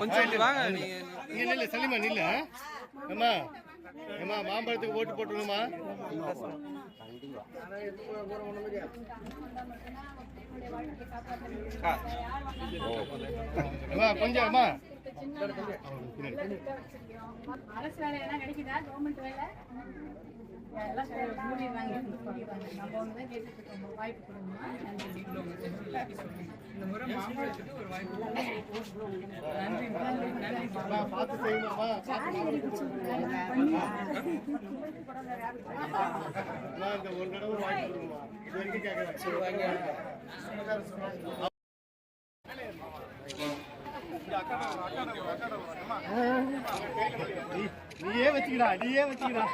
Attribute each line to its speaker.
Speaker 1: கொஞ்சம் வாங்க நீங்க சலிமா நில்ல அம்மா ஏமா மாம்பழத்துக்கு ஓட்டு போட்டுருங்கம்மா. கொஞ்சம் அம்மா
Speaker 2: அரசு வேலை எல்லாம் கிடைக்குதா? கவர்மெண்ட் வேலை எல்லாம் மூடிடுறாங்க. நம்ம ஒன்று கேட்டுட்டு இருக்கோம், வாய்ப்பு கொடுங்கம்மா. இந்த முறை மாம்பழத்துக்கு ஒரு வாய்ப்பு. நன்றி நன்றி.
Speaker 1: பார்த்து செய்யுமாம்மா. இந்த ஒரு தடவை வாய்ப்பு கொடுங்கம்மா. இது வரைக்கும் கேட்கறேன். நீயே வச்சுக்கிறா நீயே வச்சுக்கிறா